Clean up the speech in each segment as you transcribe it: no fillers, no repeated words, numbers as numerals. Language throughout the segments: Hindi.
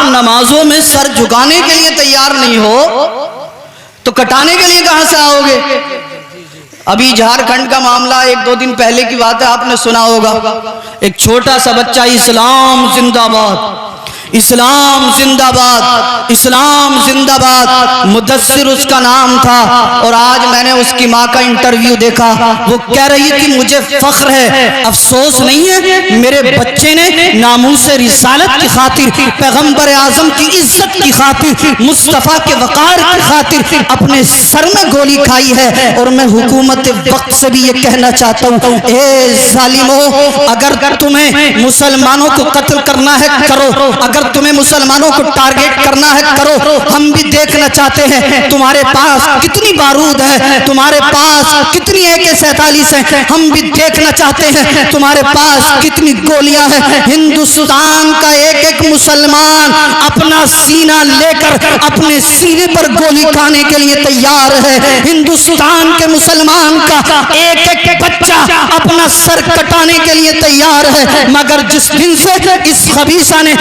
नमाजों में सर झुकाने के लिए तैयार नहीं हो तो कटाने के लिए कहां से आओगे? अभी झारखंड का मामला 1-2 दिन पहले की बात है, आपने सुना होगा। एक छोटा सा बच्चा इस्लाम जिंदाबाद, इस्लाम जिंदाबाद, इस्लाम जिंदाबाद, मुदस्सिर उसका नाम था। और आज मैंने उसकी माँ का इंटरव्यू देखा, वो कह रही थी मुझे फख्र है, अफसोस नहीं है, मेरे बच्चे ने नामूस रिसालत की खातिर, पैगंबर आजम की इज्जत की खातिर, मुस्तफ़ा के वक़ार की खातिर अपने सर में गोली खाई है। और मैं हुकूमत वक्त से भी ये कहना चाहता हूँ, ए जालिमो, अगर तुम्हें मुसलमानों को कत्ल करना है करो, अगर तुम्हें मुसलमानों को टारगेट करना है करो। हम भी देखना चाहते हैं तुम्हारे पास कितनी बारूद है, तुम्हारे पास कितनी AK-47 है, हम भी देखना चाहते हैं तुम्हारे पास कितनी गोलियां हैं। हिंदुस्तान का एक मुसलमान अपना सीना लेकर अपने सीने पर गोली खाने के लिए तैयार है। हिंदुस्तान के मुसलमान का एक बच्चा अपना सर कटाने के लिए तैयार है। मगर जिस दिन से इस खबीसा ने,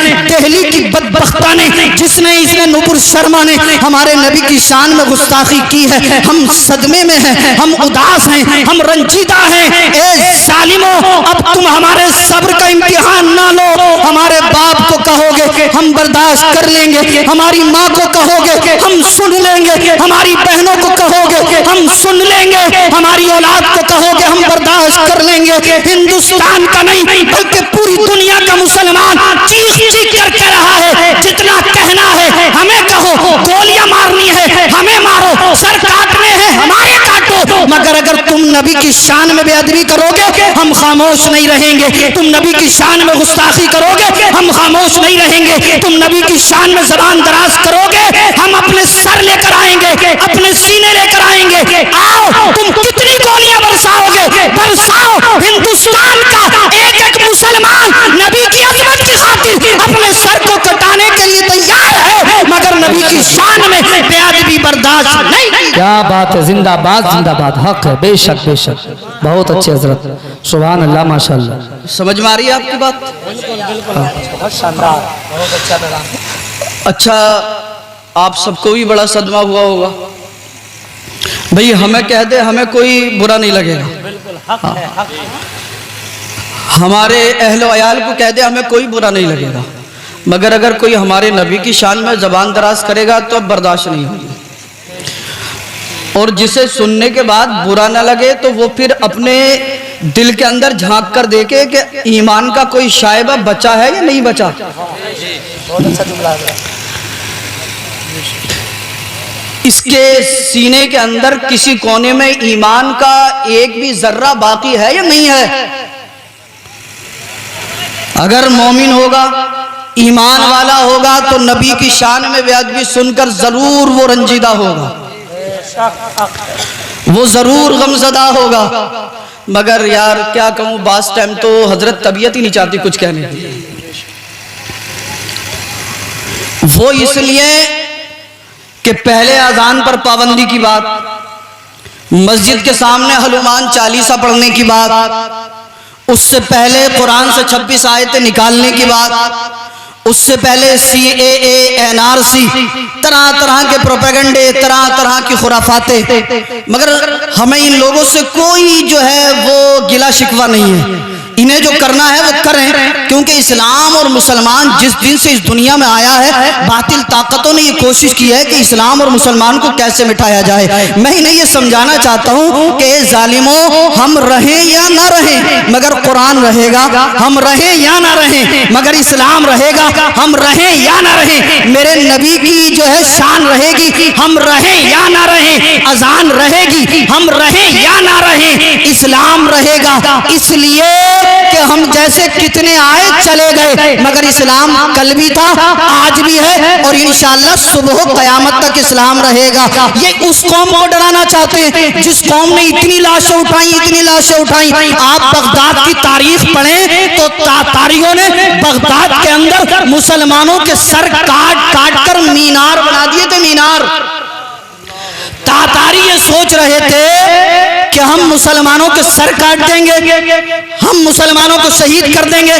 दिल्ली की बदबख्ता ने, इसने नुपुर शर्मा ने हमारे नबी की शान में गुस्ताखी की है, हम सदमे में हैं, हम उदास हैं, हम रंजीदा हैं। ए जालिमो, अब तुम हमारे सब्र का इम्तिहान ना लो। हमारे बाप को कहोगे हम बर्दाश्त कर लेंगे, हमारी माँ को कहोगे हम सुन लेंगे, हमारी बहनों को कहोगे हम सुन लेंगे, हमारी औलाद को कहोगे हम बर्दाश्त कर लेंगे। हिंदुस्तान का नहीं बल्कि पूरी दुनिया का मुसलमान चीख चीख कर कह रहा है, जितना कहना है हमें कहो, गोलियां मारनी है हमें मारो, सर काटने हैं हमारे काटो। मगर अगर तुम नबी की शान में बेअदबी करोगे हम खामोश नहीं रहेंगे, तुम नबी की शान में गुस्ताखी करोगे हम खामोश नहीं रहेंगे, तुम नबी की शान में ज़बान दराज करोगे हम अपने सर लेकर आएंगे, अपने सीने लेकर आएंगे। आओ, तुम कितनी गोलियां बरसाओगे बरसाओ। हिंदुस्तान का एक मुसलमान नबी की अजमत की खातिर अपने सर को कटाने के लिए तैयार है, मगर नबी की शान में बेअदबी बर्दाश्त नहीं। क्या बात है, जिंदाबाद जिंदाबाद, हक है, बेशक बेशक, बहुत अच्छे हजरत, सुभान अल्लाह, माशाअल्लाह। समझ में आ रही है आपकी बात? बहुत शानदार, बहुत अच्छा लगा। अच्छा, आप सबको भी बड़ा सदमा हुआ होगा। भाई हमें कह दे हमें कोई बुरा नहीं लगेगा, बिल्कुल हक है, हक है। हमारे अहलो अयाल को कह दे हमें कोई बुरा नहीं लगेगा, मगर अगर कोई हमारे नबी की शान में ज़बान दराज करेगा तो अब बर्दाश्त नहीं होगी। और जिसे सुनने के बाद बुरा ना लगे तो वो फिर अपने दिल के अंदर झांक कर देखे कि ईमान का कोई शायबा बचा है या नहीं बचा। बहुत अच्छा जुमला है। इसके सीने के अंदर किसी कोने में ईमान का एक भी जर्रा बाकी है या नहीं है? अगर मोमिन होगा, ईमान वाला होगा तो नबी की शान में बेअदबी सुनकर जरूर वो रंजीदा होगा, वो जरूर गमज़दा होगा। मगर यार क्या कहूँ, बास टाइम तो हजरत तबीयत ही नहीं चाहती कुछ कहने की। वो इसलिए कि पहले अजान पर पाबंदी की बात, मस्जिद के सामने हनुमान चालीसा पढ़ने की बात, उससे पहले कुरान से 26 आयतें निकालने की बात, उससे पहले CAA NRC, तरह तरह के प्रोपेगेंडे, तरह तरह की खुराफाते। मगर हमें इन लोगों से कोई जो है वो गिला शिकवा नहीं है, इन्हें जो करना है वो करें, क्योंकि इस्लाम और मुसलमान जिस दिन से इस दुनिया में आया है, बातिल ताकतों ने ये कोशिश की है कि इस्लाम और मुसलमान को कैसे मिटाया जाए। मैं इन्हें ये समझाना चाहता हूँ कि जालिमों, हम रहें या ना रहें मगर कुरान रहेगा, हम रहें या ना रहें मगर इस्लाम रहेगा, हम रहें या ना रहें मेरे नबी की जो है शान रहेगी, हम रहें या ना रहें अजान रहेगी, हम रहें या ना रहें इस्लाम रहेगा। इसलिए कि हम जैसे कितने आए चले गए, मगर इस्लाम कल भी था, आज भी है और इंशाअल्लाह सुबह क़यामत तक इस्लाम रहेगा। ये उस कौम को डराना चाहते हैं जिस कौम ने इतनी लाशें उठाई, इतनी लाशें उठाई। आप बगदाद की तारीख पढ़ें तो तातारियों ने बगदाद के अंदर मुसलमानों के सर काट काट कर मीनार बना दिए थे, मीनार। तातारी ये सोच रहे थे कि हम मुसलमानों के सर काट देंगे, हम मुसलमानों को शहीद कर देंगे,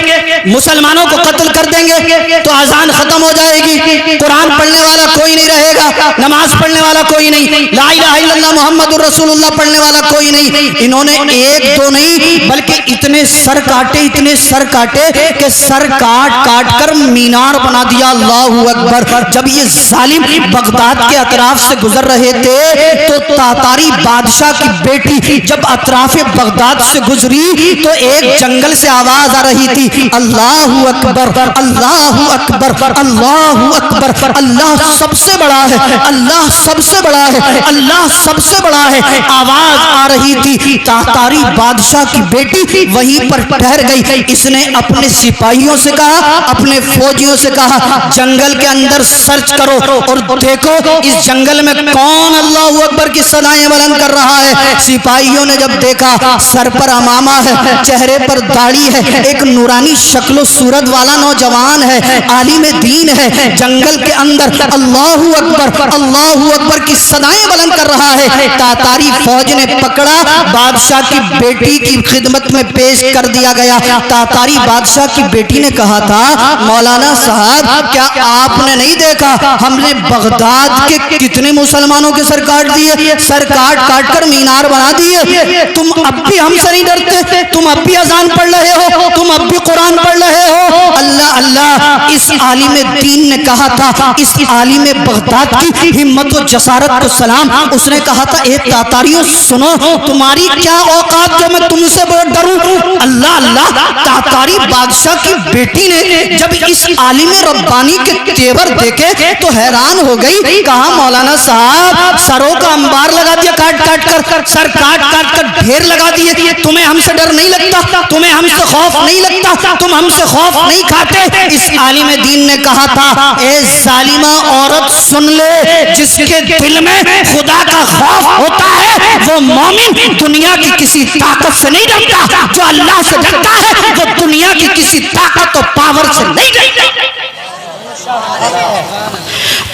मुसलमानों को कत्ल कर देंगे तो अजान खत्म हो जाएगी, कुरान पढ़ने वाला कोई नहीं रहेगा, नमाज पढ़ने वाला कोई नहीं, ला इलाहा इल्लल्लाह मुहम्मदुर रसूलुल्लाह पढ़ने वाला कोई नहीं। इन्होंने एक दो नहीं बल्कि इतने सर काटे, इतने सर काटे कि सर काट काट कर मीनार बना दिया। अल्लाहू अकबर। जब ये जालिम बगदाद के अतराफ से गुजर रहे थे तो तातारी बादशाह की बेटी जब अतराफ बगदाद से गुजरी तो एक जंगल से आवाज आ रही थी, अल्लाहू अकबर, अल्लाहू अकबर, अल्लाहू अकबर, अल्लाह सबसे बड़ा है, अल्लाह सबसे बड़ा है, अल्लाह सबसे बड़ा है। आवाज आ रही थी। तातारी बादशाह की बेटी वहीं पर ठहर गई। इसने अपने सिपाहियों से कहा, अपने फौजियों से कहा, जंगल के अंदर सर्च करो और देखो इस जंगल में कौन अल्लाहू अकबर की सदाएं बुलंद कर रहा है। सिपाहियों ने जब देखा सर पर अमामा है, चेहरे पर दाढ़ी है, एक नूरानी शक्लो सूरत वाला नौजवान है, आलिम दीन है, जंगल के अंदर अल्लाहू अकबर की सदाएं बुलंद कर रहा है। तातारी फौज ने पकड़ा, बादशाह की बेटी की खिदमत में पेश कर दिया गया। तातारी बादशाह की बेटी ने कहा था, मौलाना साहब क्या आपने नहीं देखा हमने बगदाद के कितने मुसलमानों के सर काट दिए, सर काट काट कर मीनार बना दिए, तुम अब भी हमसे नहीं डरते, तुम अब भी अजान पढ़ रहे हो, तुम अब भी कुरान पढ़ रहे हो। अल्लाह अल्लाह। इस आलिम दीन ने कहा था, इस आलिम बगदाद की हिम्मत और जसारत को सलाम। उसने कहा था, ए तातारियों सुनो, तुम्हारी क्या औकात जो मैं तुमसे डरूं। अल्लाह अल्लाह। तातारी बादशाह की बेटी ने जब इस आलिम रब्बानी के तेवर देखे तो हैरान हो गई। कहा, मौलाना साहब सरों का अंबार लगा दिया, काट काट कर सर काट काट कर ढेर लगा दिए, तुम्हें हमसे डर नहीं लगता, तुम्हें हमसे खौफ नहीं लगता, तुम हमसे खौफ नहीं खाते। इस आलिम दीन ने कहा था, ए जालिमा औरत सुन ले, जिसके दिल में खुदा का खौफ होता है वो मोमिन दुनिया की किसी ताकत से नहीं डरता, जो अल्लाह से डरता है वो दुनिया की किसी ताकत और पावर से नहीं डरता।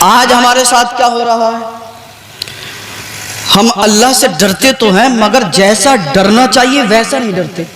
आज हमारे साथ क्या हो रहा है, हम अल्लाह से डरते तो हैं मगर जैसा डरना चाहिए वैसा नहीं डरते,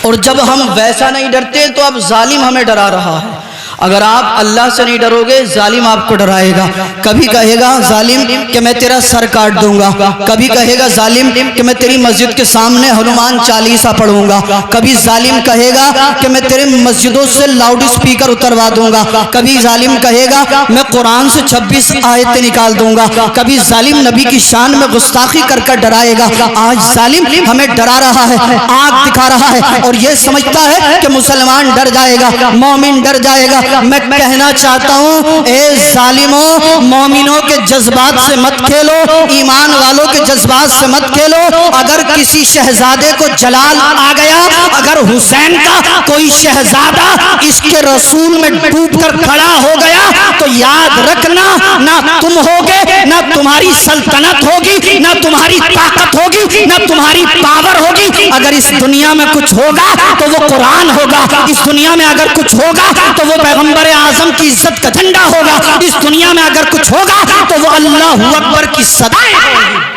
और जब हम वैसा नहीं डरते तो अब जालिम हमें डरा रहा है। अगर आप अल्लाह से नहीं डरोगे जालिम आपको डराएगा। कभी कहेगा जालिम कि मैं तेरा सर काट दूंगा, कभी कहेगा जालिम कि मैं तेरी मस्जिद के सामने हनुमान चालीसा पढ़ूंगा, कभी जालिम कहेगा कि मैं तेरे मस्जिदों से लाउड स्पीकर उतरवा दूंगा, कभी जालिम कहेगा मैं कुरान से 26 आयतें निकाल दूंगा, कभी जालिम नबी की शान में गुस्ताखी कर कर डराएगा। आज जालिम हमें डरा रहा है, आग दिखा रहा है और ये समझता है कि मुसलमान डर जाएगा, मोमिन डर जाएगा। मैं कहना चाहता हूँ, ए जालिमों, मोमिनों के जज्बात से मत खेलो, ईमान वालों के जज्बात से मत खेलो। अगर किसी शहजादे को जलाल आ गया, अगर हुसैन का कोई शहजादा इसके रसूल में डूब कर खड़ा हो गया तो याद रखना, ना तुम होगे, ना तुम्हारी सल्तनत होगी, ना तुम्हारी ताकत होगी, ना तुम्हारी पावर होगी। अगर इस दुनिया में कुछ होगा तो वो कुरान होगा, इस दुनिया में अगर कुछ होगा तो वो पैगंबर आजम की इज्जत का झंडा होगा, इस दुनिया में अगर कुछ होगा तो वो अल्लाहू अकबर की सदाएं होगी।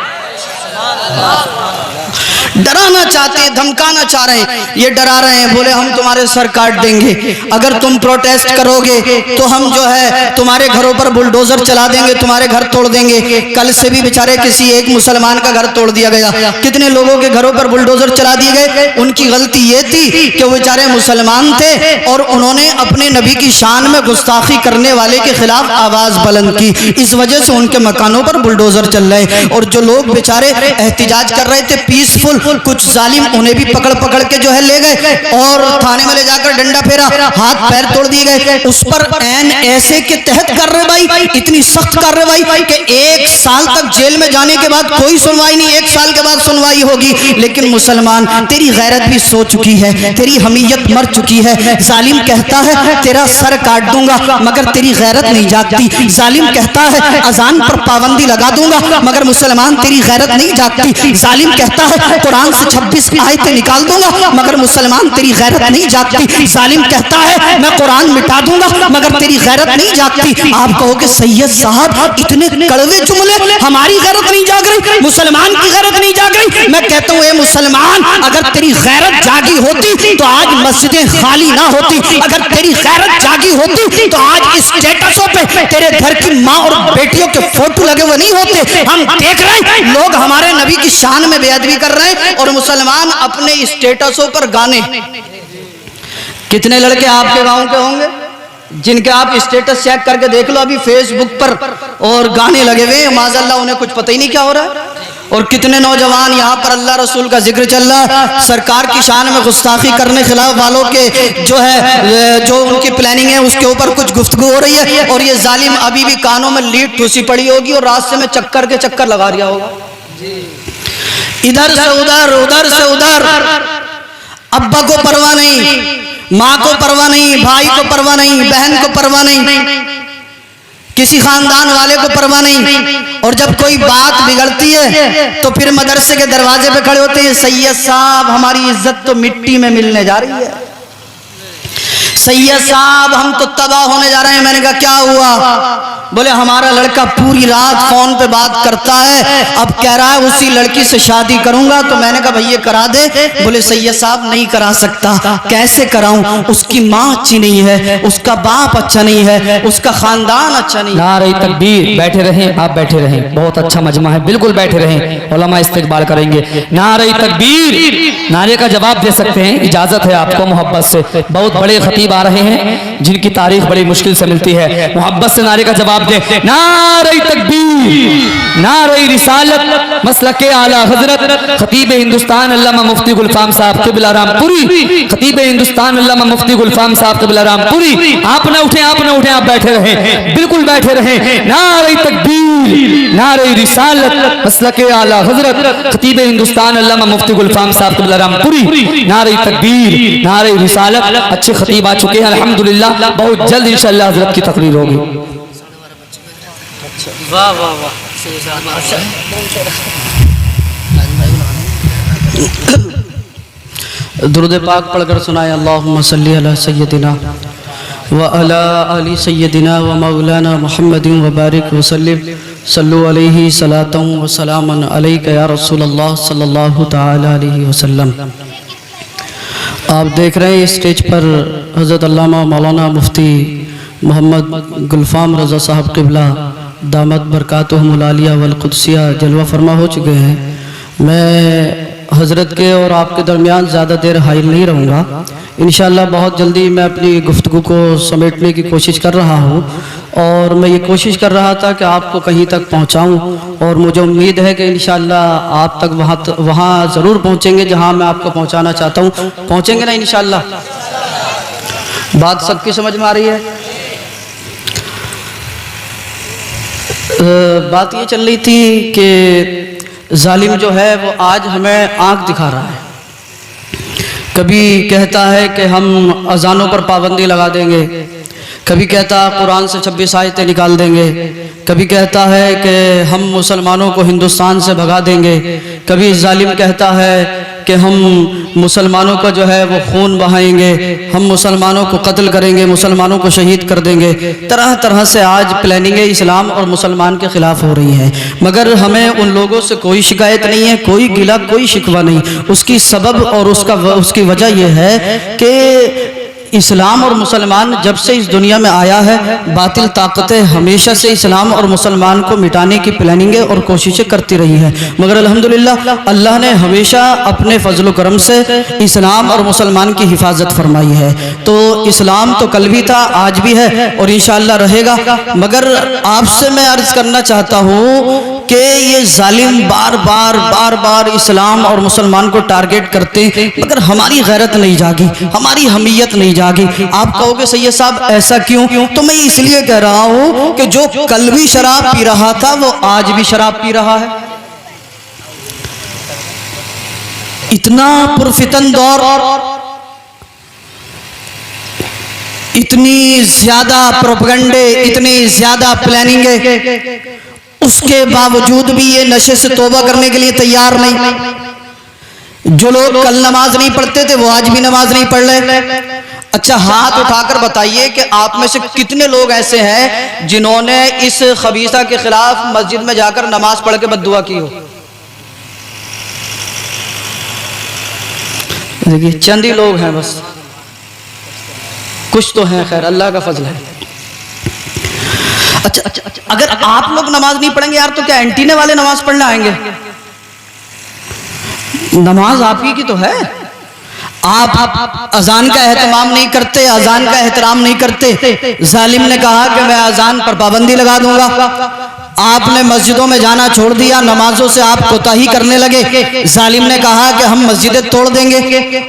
डराना चाहते हैं, धमकाना चाह रहे हैं, ये डरा रहे हैं, बोले हम तुम्हारे सर काट देंगे, अगर तुम प्रोटेस्ट करोगे तो हम जो है तुम्हारे घरों पर बुलडोजर चला देंगे, तुम्हारे घर तोड़ देंगे। कल से भी बेचारे किसी एक मुसलमान का घर तोड़ दिया गया, कितने लोगों के घरों पर बुलडोजर चला दिए गए। उनकी गलती ये थी कि वो बेचारे मुसलमान थे और उन्होंने अपने नबी की शान में गुस्ताखी करने वाले के खिलाफ आवाज बुलंद की, इस वजह से उनके मकानों पर बुलडोजर चल रहे। और जो लोग बेचारे एहतिजाज कर रहे थे पीसफुल, कुछ जालिम उन्हें भी पकड़ पकड़ के जो है ले गए और थाने में ले जाकर डंडा फेरा, हाथ पैर तोड़ दिए गए। उस पर एन ऐसे के तहत कार्रवाई, इतनी सख्त कार्रवाई कि 1 साल तक जेल में जाने के बाद कोई सुनवाई नहीं, 1 साल के बाद सुनवाई होगी। लेकिन मुसलमान, तेरी गैरत भी सो चुकी है, तेरी हमीयत मर चुकी है। जालिम कहता है तेरा सर काट दूंगा मगर तेरी गैरत नहीं जागती। जालिम कहता है अजान पर पाबंदी लगा दूंगा मगर मुसलमान तेरी गैरत नहीं जागती। जालिम कहता है कुरान से 26 आयतें निकाल दूंगा मगर मुसलमान तेरी गैरत नहीं जागती। जालिम कहता है मैं कुरान मिटा दूंगा मगर तेरी गैरत नहीं जागती। आप कहोगे सैयद साहब इतने कड़वे जुमले, हमारी गैरत नहीं जाग रही, मुसलमान की गैरत नहीं जाग रही। मैं कहता हूँ मुसलमान, अगर तेरी गैरत जागी होती तो आज मस्जिदें खाली ना होती। अगर तेरी गैरत जागी होती तो आज स्टेटसों पे तेरे घर की माँ और बेटियों के फोटो लगे हुए नहीं होते। हम देख रहे हैं लोग हमारे नबी की शान में बेअदबी कर रहे हैं और मुसलमान अपने स्टेटसों पर गाने। कितने लड़के आपके गांव के होंगे जिनके आप स्टेटस चेक करके देख लो, अभी फेसबुक पर और गाने लगे हुए हैं, माज़अल्लाह उन्हें कुछ पता ही नहीं क्या हो रहा है। और कितने नौजवान यहाँ पर अल्लाह रसूल का जिक्र चल रहा है, सरकार की शान में गुस्ताखी करने खिलाफ वालों के जो उनकी प्लानिंग है उसके ऊपर कुछ गुफ्तगू हो रही है और ये जालिम अभी भी कानों में लीड ठूसी पड़ी होगी और रास्ते में चक्कर के चक्कर लगा रहा होगा, इधर से उधर उधर से उधर। अब्बा को परवाह नहीं, माँ को परवाह नहीं, भाई को परवाह नहीं, बहन को परवाह नहीं, किसी खानदान वाले को परवाह नहीं। और जब कोई बात बिगड़ती है तो फिर मदरसे के दरवाजे पे खड़े होते हैं, सैयद साहब हमारी इज्जत तो मिट्टी में मिलने जा रही है, सैयद साहब हम तो तबाह होने जा रहे हैं। मैंने कहा क्या हुआ? बोले हमारा लड़का पूरी रात फोन पे बात करता है, अब कह रहा है उसी लड़की से शादी करूंगा। तो मैंने कहा भैया करा दे। बोले सैयद साहब नहीं करा सकता। कैसे कराऊं? उसकी माँ अच्छी नहीं है, उसका बाप अच्छा नहीं है, उसका खानदान अच्छा नहीं है। नारे तकबीर। बैठे रहें, आप बैठे रहें, बहुत अच्छा मजमा है, बिल्कुल बैठे रहें, उलमा इस्तकबाल करेंगे। नारे तकबीर, नारे का जवाब दे सकते हैं, इजाजत है आपको मोहब्बत से। बहुत बड़े खतीब आ रहे हैं जिनकी तारीख बड़ी मुश्किल से मिलती है, मोहब्बत से नारे का जवाब दे। नारे तकबीर, नारे रिसालत, मसलके आला हजरत खतीब हिंदुस्तान अल्लामा मुफ्ती गुलफाम साहब क़िबला रामपुरी, खतीब हिंदुस्तान अल्लामा मुफ्ती गुलफाम साहब क़िबला रामपुरी। आप ना उठे, आप ना उठे, आप बैठे रहें, बिल्कुल बैठे रहें। नारे तकबीर, नारे रिसालत, मसलके आला हजरत खतीब हिंदुस्तान अल्लामा मुफ्ती गुलफाम साहब क़िबला रामपुरी। नारे तकबीर, नारे रिसालत। अच्छे खतीब आ चुके हैं अल्हम्दुलिल्लाह, बहुत जल्द इंशाअल्लाह हजरत की तकरीर होगी। वाह वाह वाह। दुरूद पाक पढ़कर सुनाए, अल्लाहुम्मा सल्ली अला सय्यदिना व अला आलि सय्यदिना व मौलाना मुहम्मदिन व बारिक व सल्लिम सल्लु अलैहि सलातन व सलामन अलैका या रसूलल्लाह सल्लल्लाहु तआला अलैहि वसल्लम। आप देख रहे हैं स्टेज पर हज़रत अल्लामा मौलाना मुफ्ती मोहम्मद गुलफाम रज़ा साहब क़िबला दामत बरकातुहुमुल आलिया वल क़ुद्सिया जलवा फरमा हो चुके हैं। मैं हज़रत के और आपके दरमियान ज़्यादा देर हाइल नहीं रहूँगा। इंशाअल्लाह बहुत जल्दी मैं अपनी गुफ्तगू को समेटने की कोशिश कर रहा हूँ और मैं ये कोशिश कर रहा था कि आपको कहीं तक पहुँचाऊँ और मुझे उम्मीद है कि इंशाअल्लाह आप तक वहाँ ज़रूर पहुँचेंगे जहाँ मैं आपको पहुँचाना चाहता हूँ। पहुँचेंगे ना इंशाअल्लाह? बात सबकी समझ में आ रही है? बात ये चल रही थी कि जालिम जो है वो आज हमें आंख दिखा रहा है। कभी कहता है कि हम अजानों पर पाबंदी लगा देंगे, कभी कहता है कुरान से 26 आयतें निकाल देंगे, कभी कहता है कि हम मुसलमानों को हिंदुस्तान से भगा देंगे, कभी जालिम कहता है कि हम मुसलमानों का जो है वो खून बहाएंगे, हम मुसलमानों को कत्ल करेंगे, मुसलमानों को शहीद कर देंगे। तरह तरह से आज प्लानिंगें इस्लाम और मुसलमान के ख़िलाफ़ हो रही हैं, मगर हमें उन लोगों से कोई शिकायत नहीं है, कोई गिला कोई शिकवा नहीं। उसकी सबब और उसकी वजह यह है कि इस्लाम और मुसलमान जब से इस दुनिया में आया है, बातिल ताकतें हमेशा से इस्लाम और मुसलमान को मिटाने की प्लानिंगें और कोशिशें करती रही हैं, मगर अल्हम्दुलिल्लाह अल्लाह ने हमेशा अपने फजल करम से इस्लाम और मुसलमान की हिफाजत फरमाई है। तो इस्लाम तो कल भी था, आज भी है और इंशाअल्लाह रहेगा। मगर आपसे मैं अर्ज़ करना चाहता हूँ कि ये जालिम बार बार इस्लाम और मुसलमान को टारगेट करते हैं, मगर हमारी गैरत नहीं जागी, हमारी हमीयत नहीं जागी। आप कहोगे सैयद साहब ऐसा क्यों? तो मैं इसलिए कह रहा हूं कि जो कल भी शराब पी रहा था वो आज भी शराब पी रहा है। इतना पुरफितन दौर, इतनी ज्यादा प्रोपेगेंडे, इतनी ज्यादा प्लानिंग, उसके बावजूद भी ये नशे से तौबा करने के लिए तैयार नहीं। जो लोग कल नमाज नहीं पढ़ते थे वो आज भी नमाज नहीं पढ़ रहे। अच्छा, हाथ उठाकर बताइए कि आप में से कितने लोग ऐसे हैं जिन्होंने इस खबीसा के खिलाफ मस्जिद में जाकर नमाज पढ़ के बद्दुआ की हो। देखिए, चंद ही लोग हैं बस, कुछ तो हैं, खैर अल्लाह का फजल है। अच्छा, अगर आप लोग नमाज नहीं पढ़ेंगे यार तो क्या एंटीने वाले नमाज पढ़ने आएंगे? नमाज आप ही की तो है। आप अजान का एहतमाम नहीं करते, अजान का एहतराम नहीं करते। जालिम ने कहा कि मैं अजान पर पाबंदी लगा दूंगा, आपने मस्जिदों में जाना छोड़ दिया, नमाजों से आप कोताही करने लगे। जालिम ने कहा कि हम मस्जिदें तोड़ देंगे,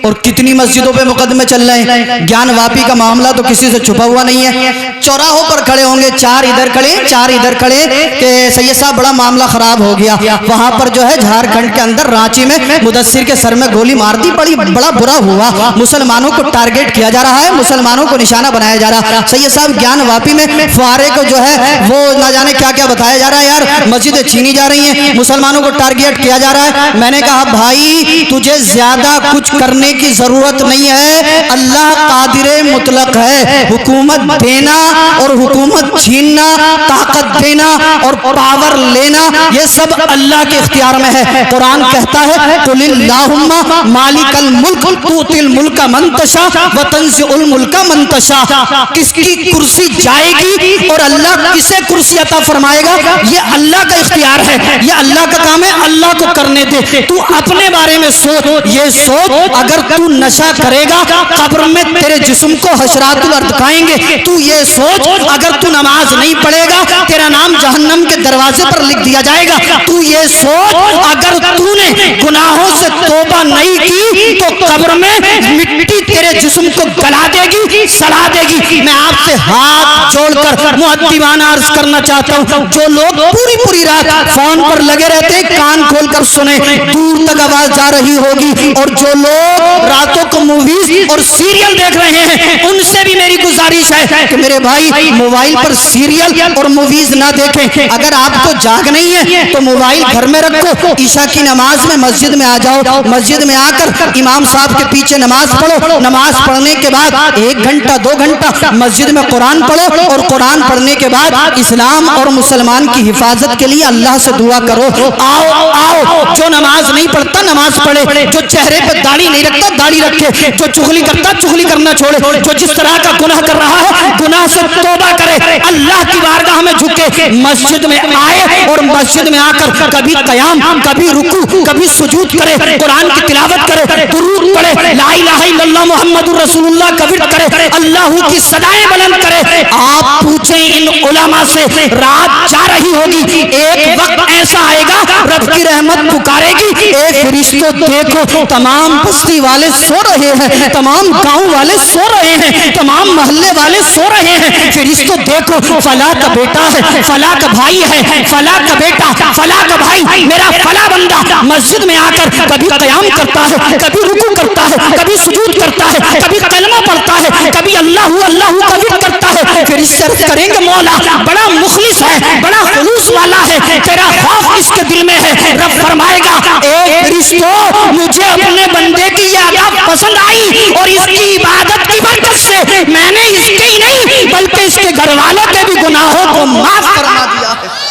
और कितनी मस्जिदों पे मुकदमे चल रहे हैं। ज्ञान वापी का मामला तो किसी से छुपा हुआ नहीं है। चौराहों पर खड़े होंगे, चार इधर खड़े, चार इधर खड़े, कि सैयद साहब बड़ा मामला खराब हो गया। वहां पर जो है झारखंड के अंदर रांची में मुदस्सिर के सर में गोली मार दी, बड़ा बुरा हुआ। मुसलमानों को टारगेट किया जा रहा है, मुसलमानों को निशाना बनाया जा रहा है। सैयद साहब ज्ञान वापी में फुआरे को जो है वो ना जाने क्या क्या बताया जा रहा है यार, मस्जिदें छीनी जा रही हैं, मुसलमानों को टारगेट किया जा रहा है। मैंने कहा भाई तुझे ज्यादा कुछ करने की जरूरत नहीं है, अल्लाह कादिरे मुतलक है। हुकूमत देना और हुकूमत छीनना, ताकत देना और पावर लेना, ये सब अल्लाह के इख्तियार में है। कुरान कहता है कुलिल्लाहुम्मा मालिकल मुल्क तूतिल मुल्का मन तशा व तंज़िउल मुल्का मन तशा। किसकी कुर्सी जाएगी और अल्लाह किसे कुर्सी अता फरमाएगा, ये अल्लाह का इख्तियार है, ये अल्लाह का काम है, अल्लाह को करने दे। तू अपने बारे में सोच, ये सोच अगर तू नशा करेगा कब्र में तेरे जिस्म को हशरातुल अर्द खाएंगे। तू ये सोच अगर तू नमाज नहीं पढ़ेगा तेरा नाम जहन्नम के दरवाजे पर लिख दिया जाएगा। तू ये सोच अगर तूने गुनाहों से तौबा नहीं की तो कब्र में मिट्टी तेरे जिस्म को गला देगी, सड़ा देगी। मैं आपसे हाथ जोड़कर मुअद्दिबाना अर्ज करना चाहता हूँ, जो लोग पूरी रात फोन पर लगे रहते हैं कान खोलकर सुने, दूर तक आवाज जा रही होगी। और जो लोग रातों को मूवीज और सीरियल देख रहे हैं उनसे भी मेरी गुजारिश है कि मेरे भाई मोबाइल पर सीरियल और मूवीज ना देखें। अगर आपको जाग नहीं है तो मोबाइल घर में रखो, ईशा की नमाज में मस्जिद में आ जाओ, मस्जिद में आकर इमाम साहब के पीछे नमाज पढ़ो। नमाज पढ़ने के बाद 1 घंटा 2 घंटा मस्जिद में कुरान पढ़ो, और कुरान पढ़ने के बाद इस्लाम और मुसलमान की हिफाजत के लिए अल्लाह से दुआ करो। आओ आओ, जो नमाज नहीं पढ़ता नमाज पढ़े, जो चेहरे पे दाढ़ी नहीं रखता दाढ़ी रखे, जो चुगली करता चुगली करना छोड़े, जो जिस तरह का गुनाह कर रहा है गुनाह से तौबा करे, अल्लाह की बारगाह में झुके, मस्जिद में आए और मस्जिद में आकर कभी क़याम, कभी रुकू, कभी सुजूद करे, कुरान की तिलावत करे, दुरूद पढ़े, ला इलाहा इल्लल्लाह मुहम्मदुर रसूलुल्लाह का विर्द करे, अल्लाह की सदाएं बुलंद करे। आप पूछें इन उलमा से, रात जा रही होगी, एक वक्त ऐसा आएगा रब की रहमत पुकारेगी, एक फरिश्तों देखो तमाम बस्ती वाले सो रहे हैं, तमाम गांव वाले सो रहे हैं, तमाम मोहल्ले वाले सो रहे हैं। फरिश्तों देखो फला का बेटा है, फला का भाई है, फला का बेटा, फला का भाई, मेरा फला बंदा मस्जिद में आकर कभी क़याम करता है, कभी रुकू करता है, कभी सुजूद करता है, कभी कलमा पढ़ता है, कभी अल्लाहू अल्लाहू का विर्द करता है। फिर इससे करेंगे मौला बड़ा मुखलिस है, बड़ा खुलूस वाला है, तेरा खौफ इसके दिल में है। रब फरमाएगा एक फरिश्तों मुझे अपने बंदे की ये अदा पसंद आई और इसकी इबादत की बरकत से मैंने इसके ही नहीं बल्कि इसके घर वालों के भी गुनाहों को माफ फरमा दिया है।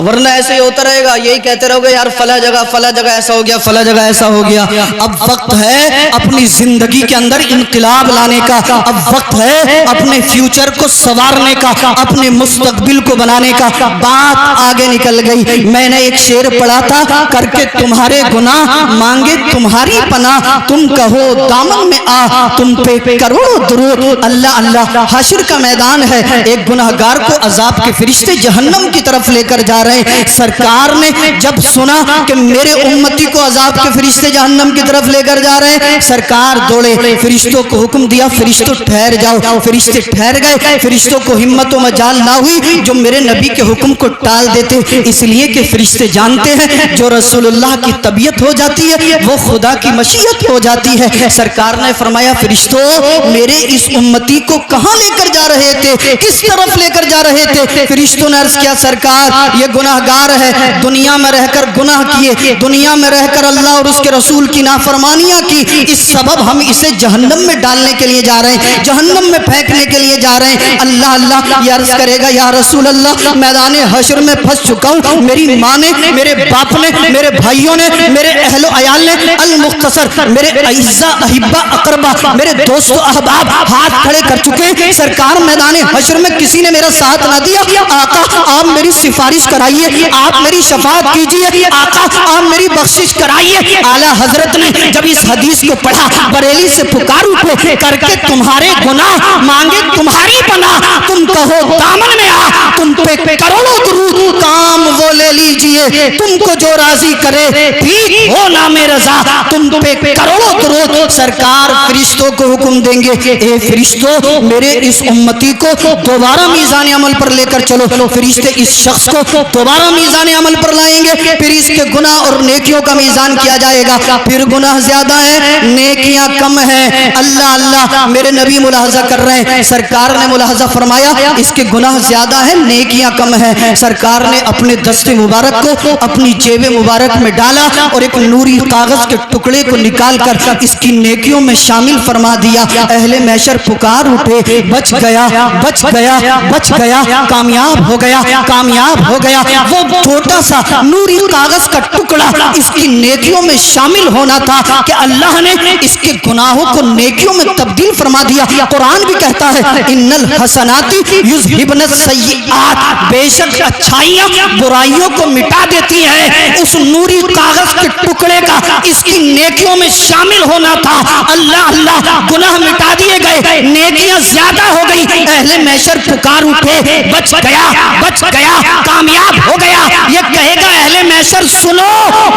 वरना ऐसे ही होता रहेगा, यही कहते रहोगे यार फला जगह ऐसा हो गया, फला जगह ऐसा हो गया। अब वक्त है अपनी जिंदगी के अंदर इनकलाब लाने का, अब वक्त है अपने फ्यूचर को संवारने का, अपने मुस्तकबिल को बनाने का। बात आगे निकल गई। मैंने एक शेर पढ़ा था, करके तुम्हारे गुनाह मांगे तुम्हारी पनाह, तुम कहो दामन में आ तुम पे करोड़ों दुरूद। अल्लाह अल्लाह। हश्र का मैदान है, एक गुनाहगार को अजाब के फरिश्ते जहन्नम की तरफ लेकर जा रहे हैं। सरकार ने जब सुना कि मेरे उम्मती को अजाब के फरिश्ते जहन्नम की तरफ लेकर जा रहे हैं, सरकार दौड़े, फरिश्तों को हुक्म दिया फरिश्तों ठहर जाओ। फरिश्ते ठहर गए। फरिश्तों को हिम्मत व मजाल ना हुई जो मेरे नबी के हुक्म को टाल देते, इसलिए कि फरिश्ते जानते हैं जो रसूलुल्लाह की तबीयत हो जाती है वो खुदा की मशीयत हो जाती है। सरकार ने फरमाया फरिश्तों मेरे इस उम्मती को कहां लेकर जा रहे थे, किस तरफ लेकर जा रहे थे? करते। फरिश्तों ने अर्ज किया, सरकार ये गुनाहगार है, दुनिया में रहकर गुनाह किए, दुनिया में रहकर अल्लाह और उसके रसूल की नाफरमानियां की, इस सबब हम इसे जहन्नम में डालने के लिए जा रहे हैं, जहन्नम में फेंकने के लिए जा रहे हैं। अल्लाह अल्लाह ये अर्ज करेगा, या रसूल अल्लाह मैदान हश्र में फंस चुका हूँ, मेरी माँ ने, मेरे बाप ने, मेरे भाइयों ने, मेरे अहलो अयाल ने, अल मुख्तसर मेरे अइज़्ज़ा अहिब्बा अकरबा मेरे दोस्तों अहबाब हाथ खड़े कर चुके हैं। सरकार मैदान हश्र में किसी ने मेरा साथ ना दिया, आका आप मेरी सिफारिश कराइए, आप मेरी शफाअत कीजिए, आका आप मेरी बख्शिश कराइए। आला हजरत ने जब इस हदीस को पढ़ा, बरेली से पुकार उठे, करके तुम्हारे गुनाह मांगे तुम्हारी पनाह, तुम कहो दामन में आ, तुम पे करोड़ों दुरूद, काम वो ले लीजिए, तुमको जो राजी करे, ठीक हो नामे रजा, तुम पे करोड़ों दुरूद। सरकार फरिश्तों को हुक्म देंगे, ए फरिश्तों मेरे इस उम्मती को दोबारा मीज़ान अमल पर लेकर चलो। फरिश्ते इस शख्स को दोबारा मीज़ान अमल पर लाएंगे, फिर इसके गुनाह और नेकियों का मीज़ान किया जाएगा। फिर गुनाह ज्यादा है, नेकियां कम है। अल्लाह अल्लाह मेरे नबी मुलाहजा कर रहे हैं, सरकार ने मुलाहजा फरमाया इसके गुनाह ज्यादा है, नेकियां कम है। सरकार ने अपने दस्ते मुबारक को अपनी जेब मुबारक में डाला और एक नूरी कागज के टुकड़े को निकाल कर इसकी नेकियों में शामिल फरमा दिया। अहले महशर पुकार उठे, बच गया, बच गया, बच गया, कामयाब हो गया, कामयाब हो गया। वो छोटा सा नूरी कागज का टुकड़ा इसकी नेकियों में शामिल होना था कि अल्लाह ने इसके गुनाहों को नेकियों में तब्दील फरमा दिया। कुरान भी कहता है, इन्नल हसनाती युज़हिबन सय्यिआत, बेशक अच्छाइयां बुराइयों को मिटा देती हैं। उस नूरी कागज के टुकड़े का इसकी नेकियों में शामिल होना था। अल्लाह अल्लाह गुनाह मिटा दिए गए, नेकियां ज्यादा हो गई। अहले महशर पुकार उठे, बच गया, बच गया, कामयाब हो गया। ये कहेगा अहले महशर सुनो,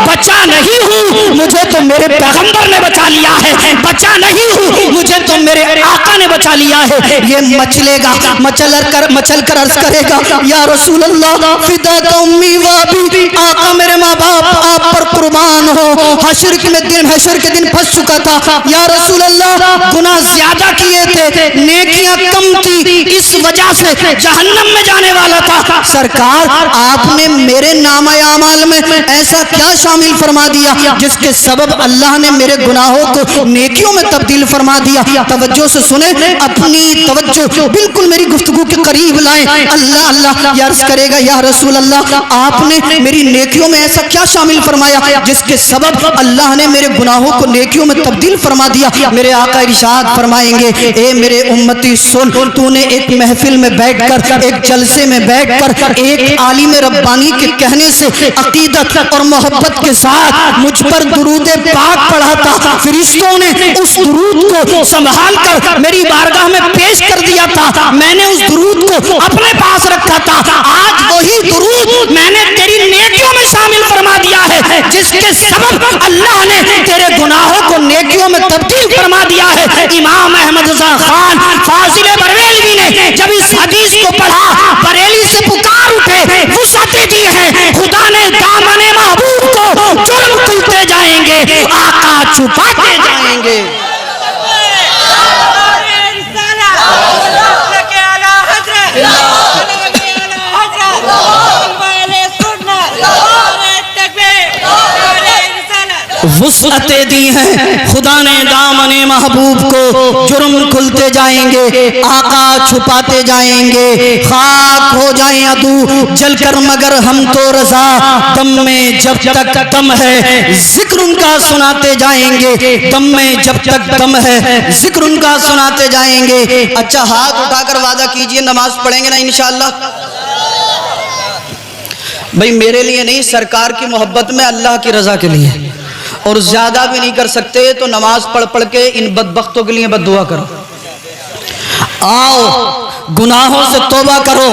बचा नहीं हूँ, मुझे तो मेरे पैगंबर ने बचा लिया है, बचा नहीं हूँ, मुझे तो मेरे आका ने बचा लिया है। ये मचलेगा, मचल कर अर्ज करेगा, या रसूल अल्लाह फिदा तो उम्मी व अबी, आका मेरे माँ बाप आप पर कुर्बान हो, हश्र के दिन फंस चुका था। या रसूल अल्लाह गुनाह ज्यादा किए थे, नेकियां कम की, इस वजह से जहन्नम में जाने वाला था। सरकार आपने मेरे नामा अमाल में ऐसा क्या शामिल फरमा दिया जिसके सबब अल्लाह ने मेरे गुनाहों को नेकियों में तब्दील फरमा दिया। तवज्जो से सुने, अपनी तवज्जो बिल्कुल मेरी गुफ्तगू के करीब लाएं। अल्लाह अल्लाह अर्ज करेगा, या रसूल अल्लाह आपने मेरी नेकियों में ऐसा क्या शामिल फरमाया जिसके सबब अल्लाह ने मेरे गुनाहों को नेकियों में तब्दील फरमा दिया। मेरे आका इरशाद फरमाएंगे, ए मेरे उम्मती सुन, तूने एक महफिल में बैठकर, एक जलसे में बैठकर एक आलिम रब्बानी के कहने से अकीदत और मोहब्बत के साथ मुझ पर दुरूद पाक पढ़ा था। फरिश्तों ने उस दुरूद को संभाल कर मेरी बारगाह में पेश कर दिया था, मैंने उस दुरूद को अपने पास रखा था। आज वही दुरूद मैंने तेरी नेकियों में शामिल फरमा दिया है, जिसके सबब अल्लाह ने तेरे गुनाहों को नेकियों में तब्दील फरमा दिया है। इमाम अहमद रजा खान फाजिल बरेलवी ने जब इस हदीस को पढ़ा, बरेली से पुकार उठे, वुसअत दी है, खुदा ने दामने महबूब को जुर्म खुलते जाएंगे, आका छुपाते जाएंगे। वुसअतें दी हैं, खुदा ने दामने महबूब को जुर्म खुलते जाएंगे, आका छुपाते जाएंगे। खाक हो जाए अदू जलकर मगर हम तो रजा, दम में जब तक दम है जिक्र उनका सुनाते जाएंगे, दम में जब तक दम है जिक्र उनका सुनाते जाएंगे। अच्छा, हाथ उठाकर वादा कीजिए नमाज पढ़ेंगे ना इंशाअल्लाह। भाई मेरे लिए नहीं, सरकार की मोहब्बत में, अल्लाह की रजा के लिए, और ज्यादा भी नहीं कर सकते तो नमाज पढ़ पढ़ के इन बदबख्तों के लिए बद्दुआ करो। आओ गुनाहों से तौबा करो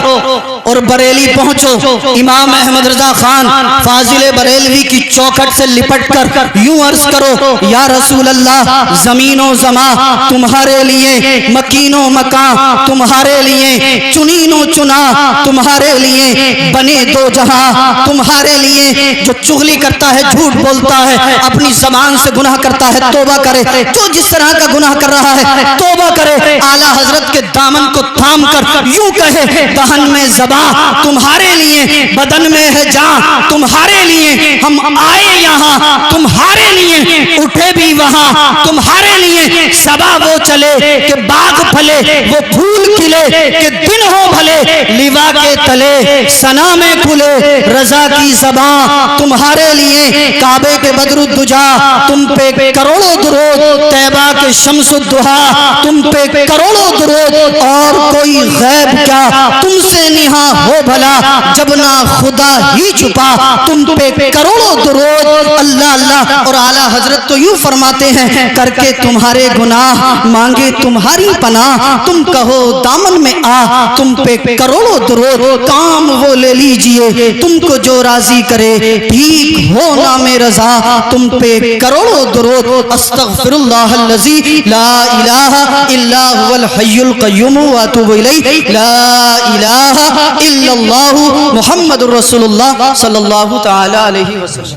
और बरेली पहुंचो। इमाम अहमद रजा खान फाजिल बरेलवी की चौखट से लिपट कर यूं अर्ज करो, या रसूल अल्लाह जमीनो जमा तुम्हारे लिए, मकीनो मकां तुम्हारे लिए, चुनीनो चुना तुम्हारे लिए, बने दो जहां तुम्हारे लिए। जो चुगली करता है, झूठ बोलता है, अपनी ज़बान से गुनाह करता है, तौबा करे। जो जिस तरह का गुनाह कर रहा है तौबा करे। आला हजरत के दामन को थाम कर यूं कहे, दहन में ज़बान सबा तुम्हारे लिए बदन में है जान, तुम्हारे लिए हम आए यहाँ, तुम्हारे लिए उठे भी वहाँ, तुम्हारे लिए सबा वो चले कि बाग फले, वो फूल खिले कि दिन हो भले, लिवा के तले सना में खुले रजा की ज़बां, तुम्हारे लिए काबे के बदरुद्दुजा, तुम पे करोड़ों दुरूद, तैबा के शम्सुद्दुहा, तुम पे करोड़ों दुरूद, और कोई गैब क्या तुमसे निहा हो भला, जब ना खुदा ही छुपा, तुम पे करोड़ों दुरूद। अल्लाह अल्लाह। और आला हजरत तो यूं फरमाते हैं, करके तुम्हारे गुनाह मांगे तुम्हारी पनाह, तुम कहो दामन में आ, तुम पे करोड़ों दुरूद, काम वो ले लीजिए तुमको जो राजी करे, ठीक हो ना में रजा, तुम पे करोड़ों दुरूद। अस्तगफिरुल्लाहल्लज़ी ला इलाहा इल्ला हुवल हय्युल क़य्यूम व अतूबु इलैहि, ला इलाहा इल्लल्लाहु मुहम्मदुर रसूलुल्लाह सल्लल्लाहु तआला अलैहि वसल्लम।